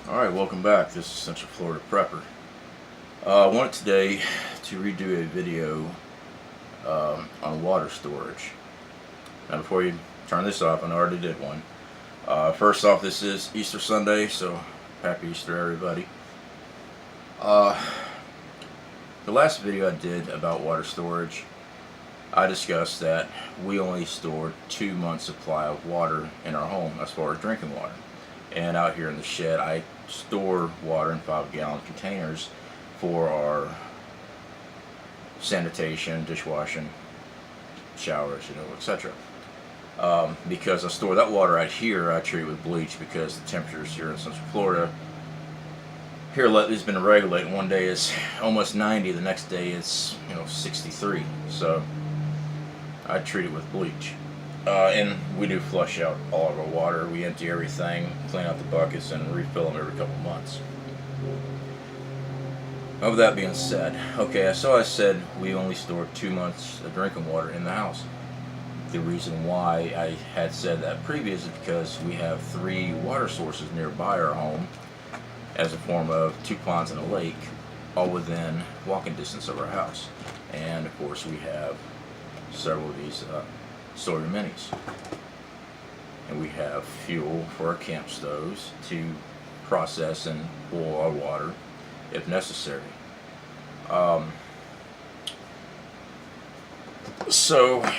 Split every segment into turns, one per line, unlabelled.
Alright, welcome back. This is Central Florida Prepper. I wanted today to redo a video on water storage. Now before you turn this off, I already did one. First off, this is Easter Sunday, so happy Easter everybody. The last video I did about water storage, I discussed that we only stored 2 months supply of water in our home as far as drinking water. And out here in the shed, I store water in 5-gallon containers for our sanitation, dishwashing, showers, etc. Because I store that water out here, I treat it with bleach because the temperatures here in Central Florida, here lately has been regulated. One day it's almost 90, the next day it's 63. So I treat it with bleach. And we do flush out all of our water. We empty everything, clean out the buckets, and refill them every couple months. Of that being said, okay, so I said we only store 2 months of drinking water in the house. The reason why I had said that previous is because we have 3 water sources nearby our home as a form of 2 ponds and a lake, all within walking distance of our house. And of course we have several of these solar minis, and we have fuel for our camp stoves to process and boil our water if necessary. So I'm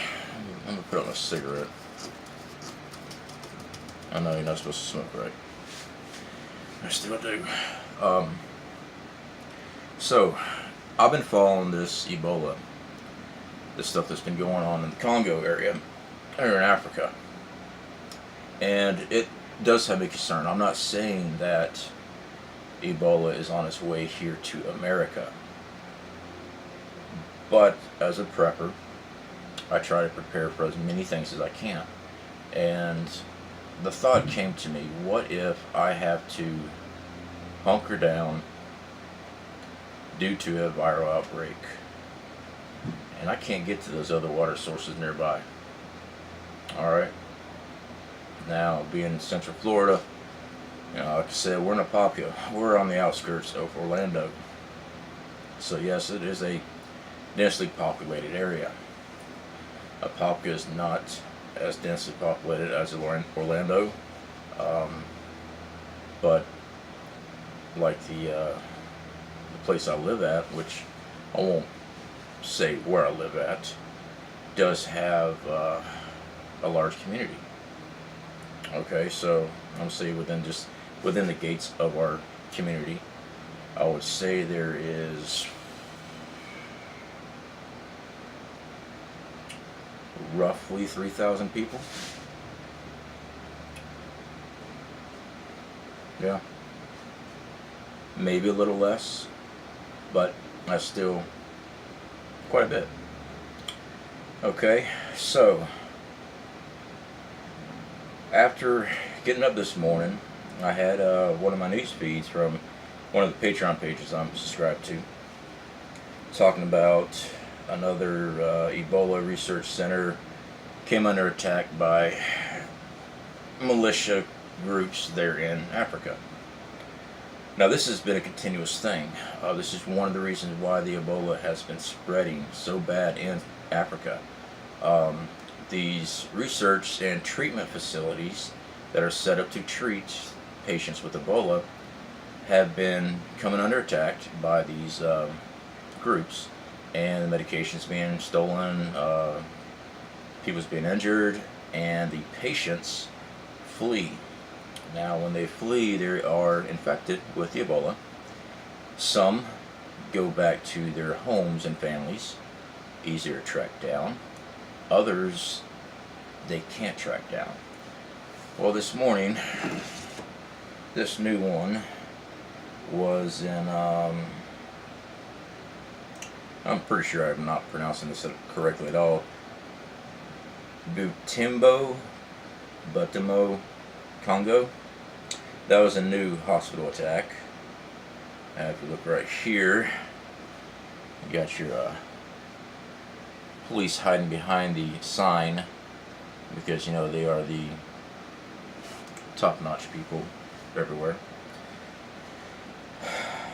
gonna put on a cigarette. I know you're not supposed to smoke, right? I still do. So I've been following this Ebola, the stuff that's been going on in the Congo area, or in Africa, and it does have me concerned. I'm not saying that Ebola is on its way here to America, but as a prepper, I try to prepare for as many things as I can. And the thought came to me, what if I have to hunker down due to a viral outbreak, and I can't get to those other water sources nearby? Alright, now being in Central Florida, like I said, we're in Apopka. We're on the outskirts of Orlando. So yes, it is a densely populated area. Apopka is not as densely populated as Orlando, but like the place I live at, which I won't say where I live at, does have a large community. Okay, so I'm saying within the gates of our community, I would say there is roughly 3,000 people. Yeah, maybe a little less, but that's still quite a bit. Okay, so after getting up this morning, I had one of my news feeds from one of the Patreon pages I'm subscribed to talking about another Ebola research center came under attack by militia groups there in Africa. Now this has been a continuous thing. This is one of the reasons why the Ebola has been spreading so bad in Africa. These research and treatment facilities that are set up to treat patients with Ebola have been coming under attack by these groups, and the medication's being stolen, people's being injured, and the patients flee. Now when they flee, they are infected with the Ebola. Some go back to their homes and families, easier to track down. Others they can't track down. Well, this morning, this new one was in, I'm pretty sure I'm not pronouncing this correctly at all, Butembo, Congo. That was a new hospital attack. And if you look right here, you got your police hiding behind the sign because they are the top-notch people everywhere.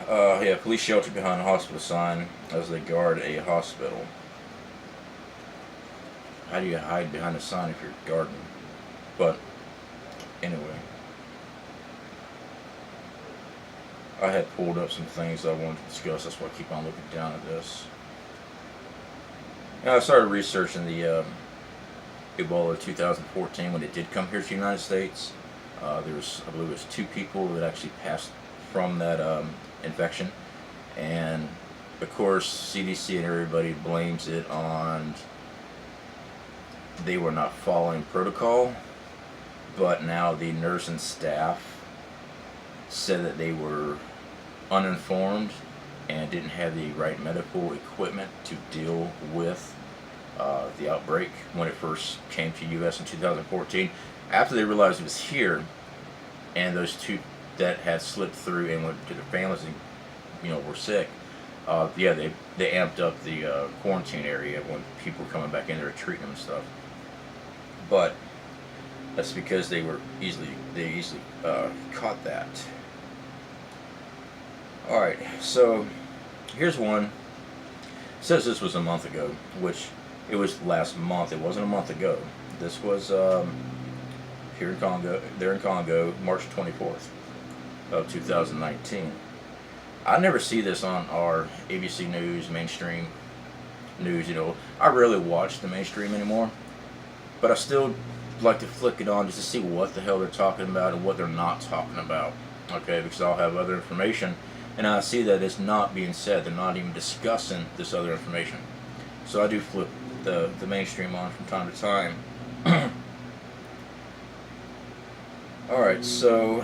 Yeah, police shelter behind a hospital sign as they guard a hospital. How do you hide behind a sign if you're guarding? But anyway, I had pulled up some things I wanted to discuss. That's why I keep on looking down at this. I started researching the Ebola 2014 when it did come here to the United States. There was, I believe, it was 2 people that actually passed from that infection, and of course, CDC and everybody blames it on they were not following protocol. But now the nurse and staff said that they were uninformed and didn't have the right medical equipment to deal with the outbreak when it first came to U.S. in 2014. After they realized it was here, and those 2 that had slipped through and went to their families and were sick, yeah, they amped up the quarantine area when people were coming back in there treating them and stuff. But that's because they easily caught that. All right, so here's one. It says this was a month ago, which it was last month. It wasn't a month ago. This was here in Congo. They're in Congo, March 24th of 2019. I never see this on our ABC News, mainstream news. I rarely watch the mainstream anymore, but I still like to flick it on just to see what the hell they're talking about and what they're not talking about. Okay, because I'll have other information, and I see that it's not being said. They're not even discussing this other information. So I do flip the mainstream on from time to time. Alright, so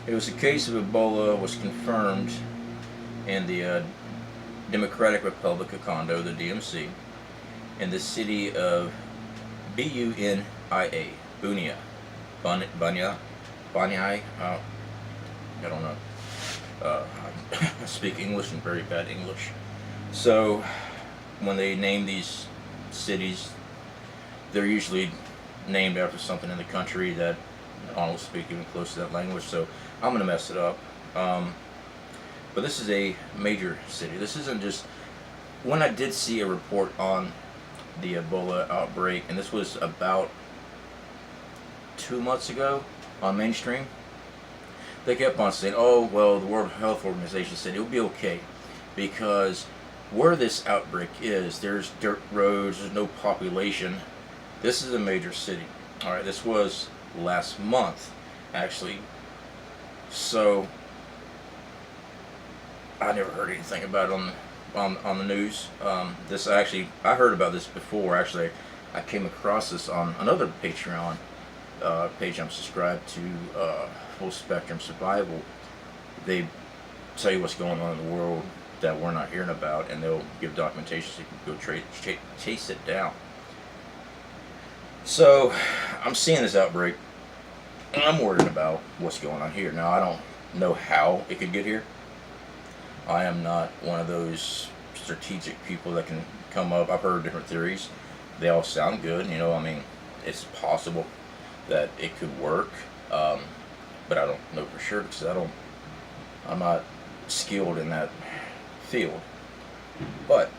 it was a case of Ebola was confirmed in the Democratic Republic of Congo, the DMC, in the city of Bunia, Bunia, I don't know. I speak English and very bad English. So when they name these cities, they're usually named after something in the country that I don't speak even close to that language. So I'm going to mess it up. But this is a major city. This isn't just... When I did see a report on the Ebola outbreak, and this was about 2 months ago on mainstream, they kept on saying, oh, well, the World Health Organization said it'll be okay because where this outbreak is, there's dirt roads, there's no population. This is a major city. All right, this was last month, actually. So I never heard anything about it on the news. This actually, I heard about this before. Actually, I came across this on another Patreon page I'm subscribed to, Full Spectrum Survival. They tell you what's going on in the world that we're not hearing about, and they'll give documentation so you can go chase it down. So I'm seeing this outbreak, and I'm worried about what's going on here. Now, I don't know how it could get here. I am not one of those strategic people that can come up. I've heard different theories. They all sound good. I mean, it's possible that it could work, but I don't know for sure because I'm not skilled in that field. But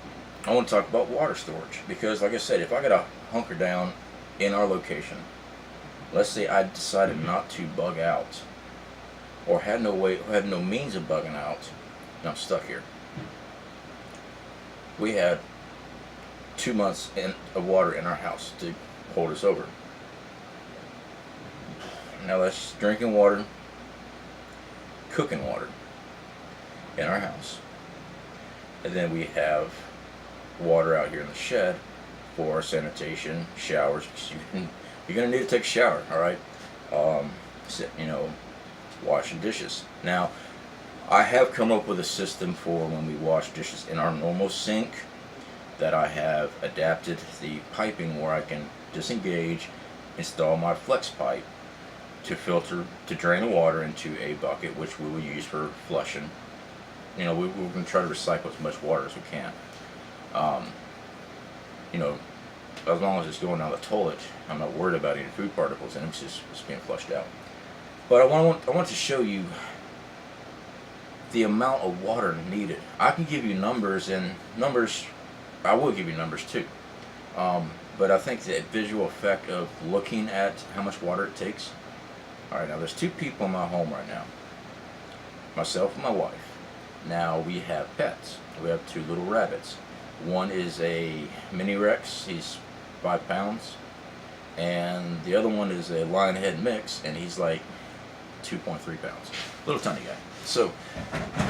I want to talk about water storage because, like I said, if I got to hunker down in our location, let's say I decided not to bug out or had no means of bugging out, and I'm stuck here. We had 2 months of water in our house to hold us over. Now that's drinking water, cooking water in our house. And then we have water out here in the shed for sanitation, showers, because you're going to need to take a shower, alright? Washing dishes. Now, I have come up with a system for when we wash dishes in our normal sink that I have adapted the piping where I can disengage, install my flex pipe to drain the water into a bucket, which we will use for flushing. We're going to try to recycle as much water as we can. As long as it's going down the toilet, I'm not worried about any food particles in it. It's being flushed out. But I want to show you the amount of water needed. I can give you numbers, and numbers, I will give you numbers too. But I think the visual effect of looking at how much water it takes. All right, now there's 2 people in my home right now. Myself and my wife. Now we have pets. We have 2 little rabbits. One is a mini Rex. He's 5 pounds. And the other one is a lion head mix, and he's like 2.3 pounds. Little tiny guy. So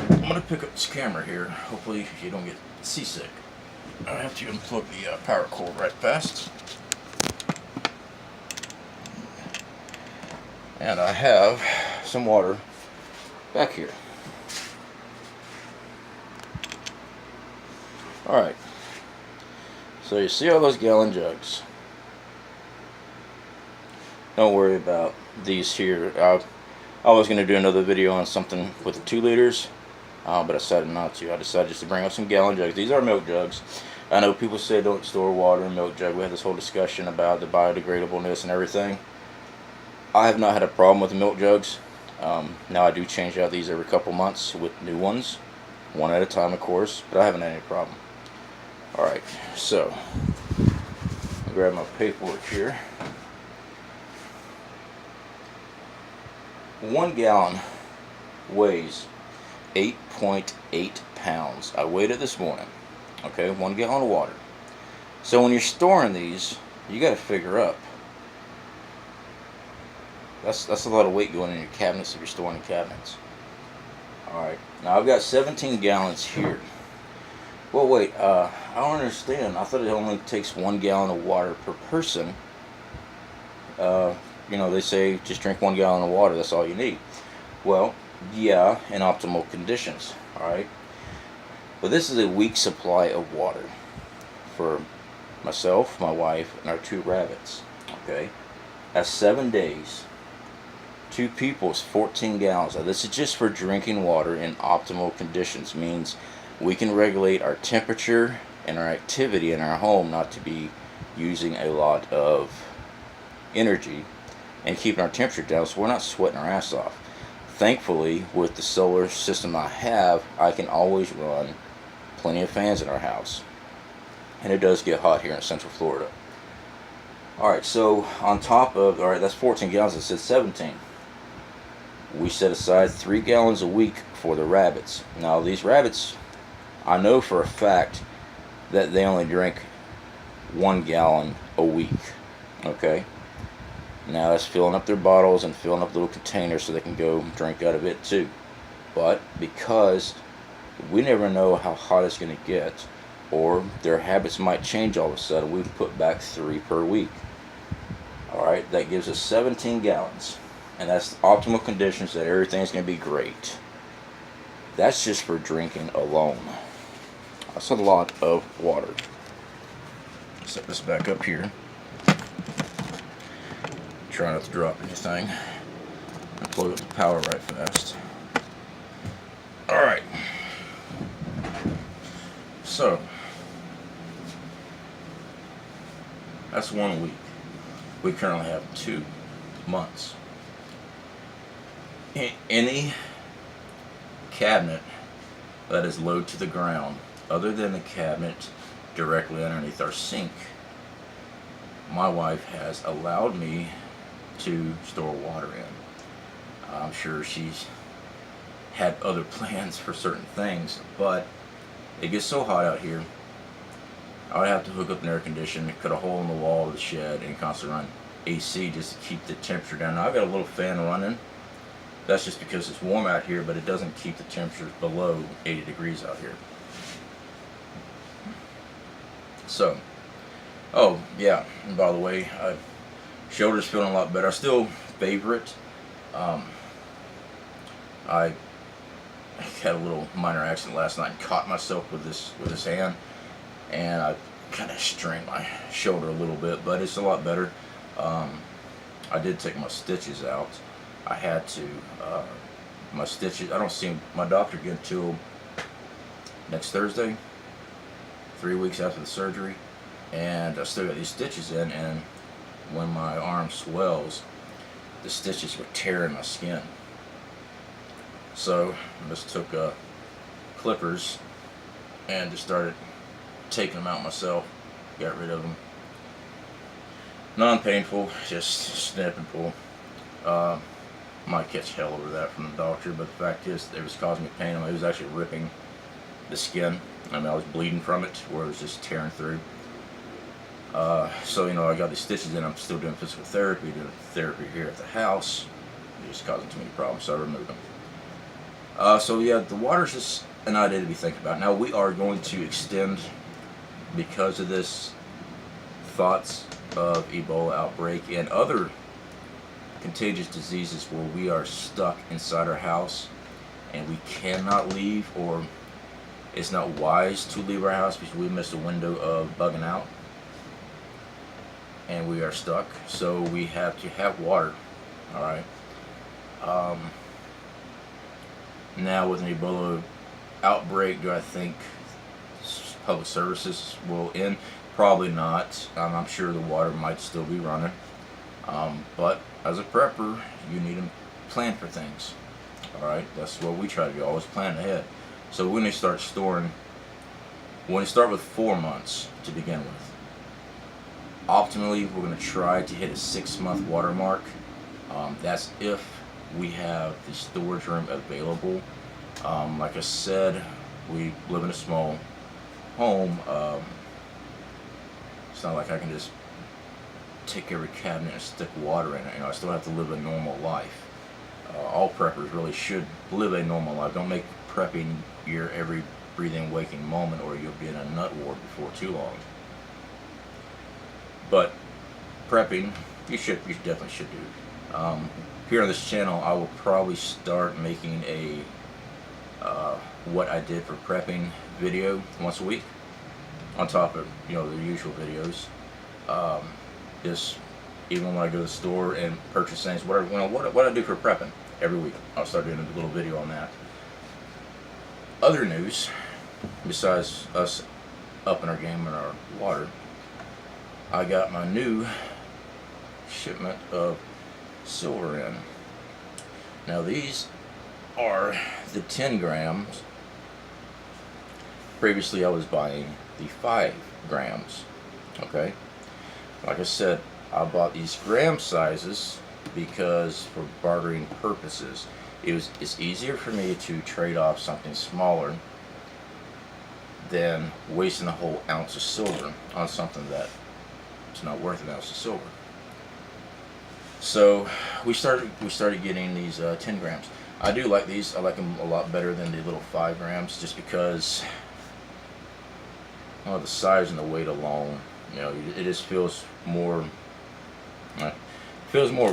I'm going to pick up this camera here. Hopefully you don't get seasick. I have to unplug the power cord right fast. And I have some water back here. Alright. So you see all those gallon jugs. Don't worry about these here. I was going to do another video on something with the 2 liters. But I decided not to. I decided just to bring up some gallon jugs. These are milk jugs. I know people say don't store water in milk jug. We had this whole discussion about the biodegradableness and everything. I have not had a problem with the milk jugs. Now I do change out these every couple months with new ones. One at a time, of course. But I haven't had any problem. Alright, so I'll grab my paperwork here. 1 gallon weighs 8.8 pounds. I weighed it this morning. Okay, 1 gallon of water. So when you're storing these, you got to figure up. That's a lot of weight going in your cabinets if you're storing in cabinets. Alright, now I've got 17 gallons here. Well, wait, I don't understand. I thought it only takes 1 gallon of water per person. You know, they say just drink 1 gallon of water, that's all you need. Well, yeah, in optimal conditions, alright? But this is a week's supply of water for myself, my wife, and our 2 rabbits, okay? That's 7 days. 2 people is 14 gallons. Now, this is just for drinking water in optimal conditions. Means we can regulate our temperature and our activity in our home not to be using a lot of energy and keeping our temperature down so we're not sweating our ass off. Thankfully, with the solar system I have, I can always run plenty of fans in our house. And it does get hot here in Central Florida. Alright, so on top of, alright, that's 14 gallons, it said 17. We set aside 3 gallons a week for the rabbits. Now, these rabbits, I know for a fact that they only drink 1 gallon a week. Okay? Now that's filling up their bottles and filling up little containers so they can go drink out of it too. But because we never know how hot it's going to get, or their habits might change all of a sudden, we've put back 3 per week. Alright, that gives us 17 gallons. And that's optimal conditions that everything's going to be great. That's just for drinking alone. That's a lot of water. Set this back up here. Try not to drop anything. And plug up the power right fast. Alright. So, that's 1 week. We currently have 2 months. Any cabinet that is low to the ground, other than the cabinet directly underneath our sink, my wife has allowed me to store water in. I'm sure she's had other plans for certain things, but it gets so hot out here, I would have to hook up an air conditioner, cut a hole in the wall of the shed, and constantly run AC just to keep the temperature down. Now I've got a little fan running. That's just because it's warm out here, but it doesn't keep the temperature below 80 degrees out here. So, oh yeah, and by the way, shoulder's feeling a lot better. I still favor it. I had a little minor accident last night and caught myself with this hand, and I kind of strained my shoulder a little bit, but it's a lot better. I did take my stitches out. I had to. My stitches, I don't see my doctor again until next Thursday, 3 weeks after the surgery, and I still got these stitches in, and when my arm swells, the stitches were tearing my skin. So I just took clippers and just started taking them out myself. Got rid of them. Non-painful, just snip and pull. Might catch hell over that from the doctor, but the fact is, it was causing me pain. It was actually ripping the skin. I mean, I was bleeding from it, where it was just tearing through. So, I got these stitches in. I'm still doing physical therapy, doing therapy here at the house. It was causing too many problems, so I removed them. So yeah, the water's just an idea to be thinking about. Now, we are going to extend, because of this, thoughts of Ebola outbreak and other contagious diseases where we are stuck inside our house and we cannot leave, or it's not wise to leave our house because we missed a window of bugging out and we are stuck. So we have to have water. Alright. Now with an Ebola outbreak, do I think public services will end? Probably not. I'm sure the water might still be running. But as a prepper, you need to plan for things. Alright, that's what we try to do, always plan ahead. So when they start storing, when you start with 4 months to begin with, optimally we're going to try to hit a 6-month watermark. That's if we have the storage room available. Like I said, we live in a small home. It's not like I can just take every cabinet and stick water in it. I still have to live a normal life. All preppers really should live a normal life. Don't make prepping your every breathing, waking moment, or you'll be in a nut ward before too long. But prepping, you definitely should do. Here on this channel, I will probably start making a what I did for prepping video once a week, on top of the usual videos. Just even when I go to the store and purchase things, what I do for prepping every week, I'll start doing a little video on that. Other news, besides us upping our game and our water, I got my new shipment of silver in. Now these are the 10 grams. Previously I was buying the 5 grams. Okay, like I said, I bought these gram sizes because for bartering purposes, it's easier for me to trade off something smaller than wasting a whole ounce of silver on something that it's not worth an ounce of silver. So we started getting these 10 grams. I do like these. I like them a lot better than the little 5 grams, just because the size and the weight alone, it just feels more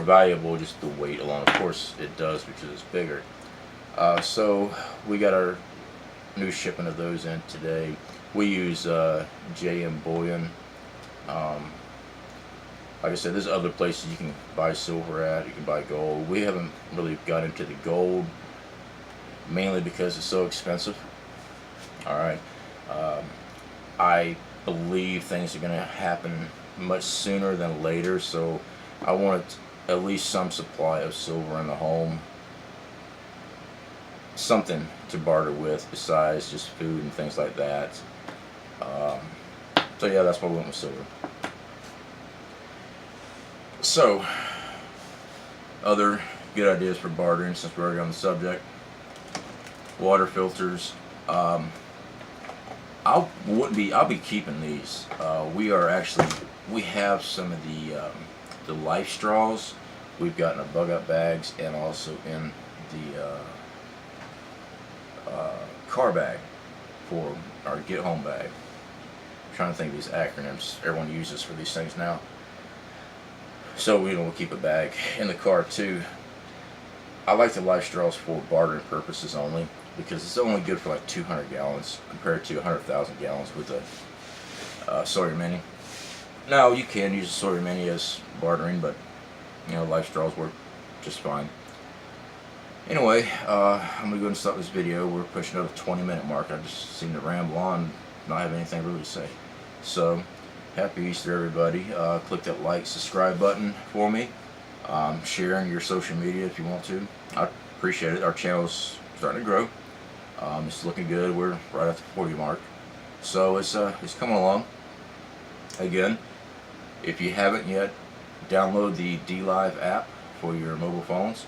valuable, just the weight alone. Of course it does, because it's bigger. So we got our new shipment of those in today. We use JM Bullion. Like I said, there's other places you can buy silver at. You can buy gold. We haven't really got into the gold, mainly because it's so expensive. Alright. I believe things are going to happen much sooner than later, so I want at least some supply of silver in the home. Something to barter with besides just food and things like that. So yeah, that's why we went with silver. So, other good ideas for bartering, since we're already on the subject. Water filters. I'll be keeping these. We have some of the life straws. We've got in our bug out bags, and also in the car bag for our get home bag. I'm trying to think of these acronyms everyone uses for these things now. So we'll keep a bag in the car too. I like the life straws for bartering purposes only, because it's only good for like 200 gallons compared to 100,000 gallons with a Sawyer Mini. Now you can use a Sawyer Mini as bartering, but life straws work just fine. Anyway, I'm gonna go and stop this video. We're pushing over the 20-minute mark. I just seem to ramble on, not have anything really to say. So, happy Easter, everybody. Click that like, subscribe button for me. Share on your social media if you want to. I appreciate it. Our channel's starting to grow. It's looking good. We're right at the 40 mark. So it's coming along. Again, if you haven't yet, download the DLive app for your mobile phones.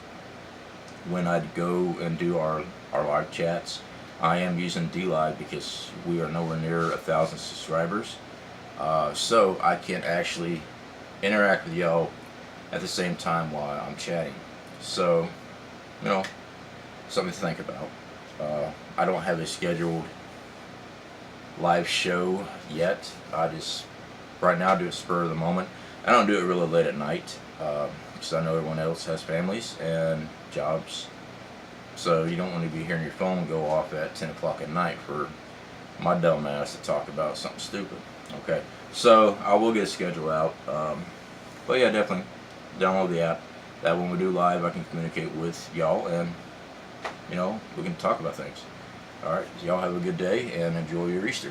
When I go and do our live chats, I am using DLive because we are nowhere near 1,000 subscribers. So I can actually interact with y'all at the same time while I'm chatting. So, something to think about. I don't have a scheduled live show yet. I just right now do it spur of the moment. I don't do it really late at night because I know everyone else has families and jobs. So you don't want to be hearing your phone go off at 10 o'clock at night for my dumb ass to talk about something stupid. Okay, so I will get a schedule out. But yeah, definitely download the app. That when we do live, I can communicate with y'all and we can talk about things. Alright, y'all have a good day and enjoy your Easter.